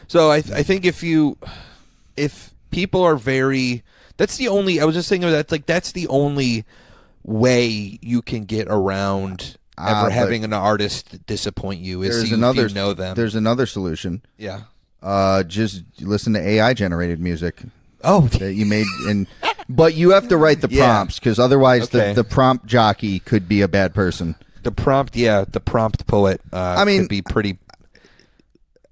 So I think if people are very, that's the only. I was just thinking that's the only way you can get around ever having an artist disappoint you is if you know them. There's another solution. Yeah. Just listen to AI generated music. Oh, that you made but you have to write the prompts because otherwise the prompt jockey could be a bad person. The prompt poet. Could be pretty.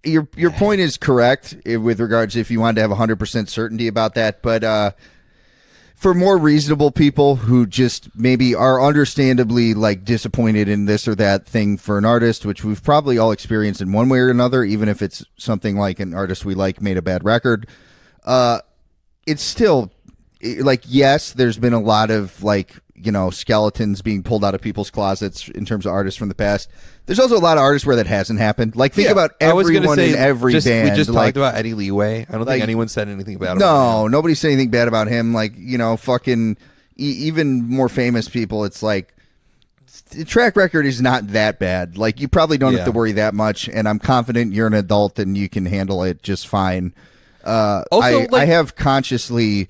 Your point is correct with regards to if you wanted to have 100% certainty about that, but for more reasonable people who just maybe are understandably like disappointed in this or that thing for an artist, which we've probably all experienced in one way or another, even if it's something like an artist we like made a bad record, it's still like, yes, there's been a lot of like, skeletons being pulled out of people's closets in terms of artists from the past. There's also a lot of artists where that hasn't happened. Like, think about everyone in every band. We just talked about Eddie Leeway. I don't think anyone said anything bad about him. No, nobody said anything bad about him. Like, fucking even more famous people, it's like, the track record is not that bad. Like, you probably don't have to worry that much, and I'm confident you're an adult and you can handle it just fine. I have consciously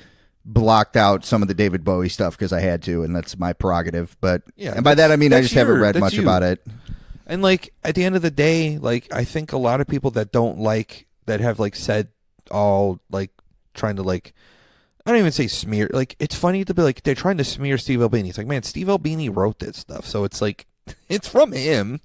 blocked out some of the David Bowie stuff because I had to, and that's my prerogative. But and by that I mean I just haven't read much about it. And like at the end of the day, like I think a lot of people that have like said all like trying to like, I don't even say smear. Like it's funny to be like they're trying to smear Steve Albini. It's like, man, Steve Albini wrote this stuff, so it's like it's from him.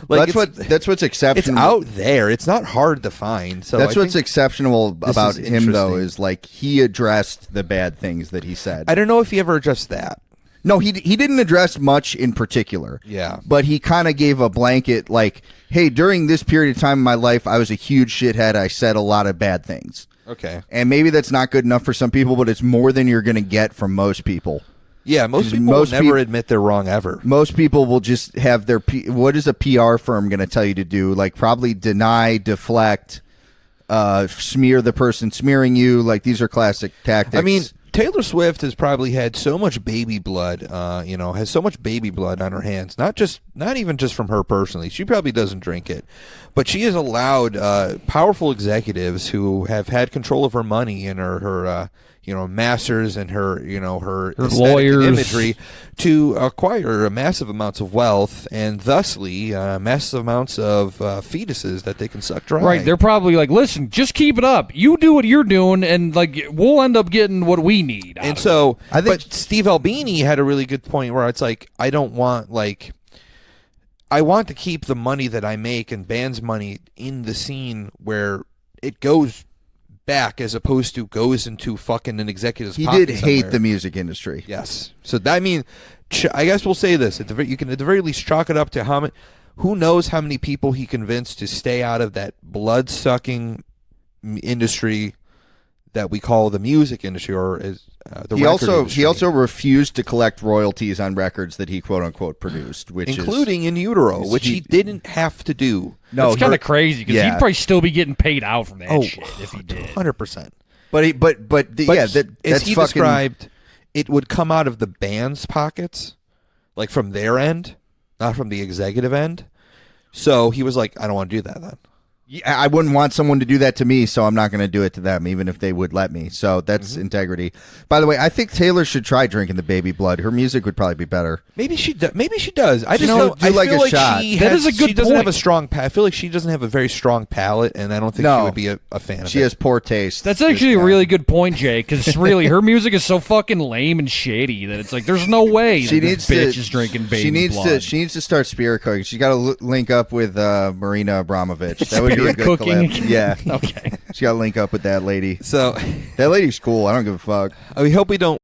Like that's what's exceptional. It's out there. It's not hard to find. So that's what's exceptional about him, though, is like he addressed the bad things that he said. I don't know if he ever addressed that. No, he didn't address much in particular. Yeah, but he kind of gave a blanket, like, "Hey, during this period of time in my life, I was a huge shithead. I said a lot of bad things." Okay, and maybe that's not good enough for some people, but it's more than you're going to get from most people. Yeah, most people will never admit they're wrong ever. Most people will just have their what is a PR firm going to tell you to do? Like probably deny, deflect, smear the person smearing you. Like these are classic tactics. I mean, Taylor Swift has probably had so much baby blood, has so much baby blood on her hands. Not even just from her personally. She probably doesn't drink it, but she has allowed powerful executives who have had control of her money and her masters and her lawyers and imagery to acquire massive amounts of wealth and thusly massive amounts of fetuses that they can suck dry. Right. They're probably like, listen, just keep it up. You do what you're doing and like we'll end up getting what we need. And so but Steve Albini had a really good point where it's like, I want to keep the money that I make and bands' money in the scene where it goes back as opposed to goes into fucking an executive's pocket. He did hate the music industry. Yes. So that, I mean, I guess we'll say this. You can at the very least chalk it up to who knows how many people he convinced to stay out of that blood-sucking industry that we call the music industry, or as the record industry. He also refused to collect royalties on records that he quote unquote produced, including In Utero, which he didn't have to do. No, it's kind of crazy because he'd probably still be getting paid out from that shit if he did. 100%. As he described, it would come out of the band's pockets, like from their end, not from the executive end. So he was like, I don't want to do that then. I wouldn't want someone to do that to me, so I'm not going to do it to them, even if they would let me. So that's integrity. By the way, I think Taylor should try drinking the baby blood. Her music would probably be better. Maybe she does. I just do I like feel a like shot. she that is a good she doesn't point. have a strong I feel like she doesn't have a very strong palate, and I don't think she would be a fan of it. She has poor taste. That's actually a really good point, Jay, because really her music is so fucking lame and shady that it's like there's no way this bitch is drinking baby blood. She needs to start spirit cooking. She's got to link up with Marina Abramovich. That would be a good collab. Yeah. Okay. She got to link up with that lady. So that lady's cool. I don't give a fuck. We hope we don't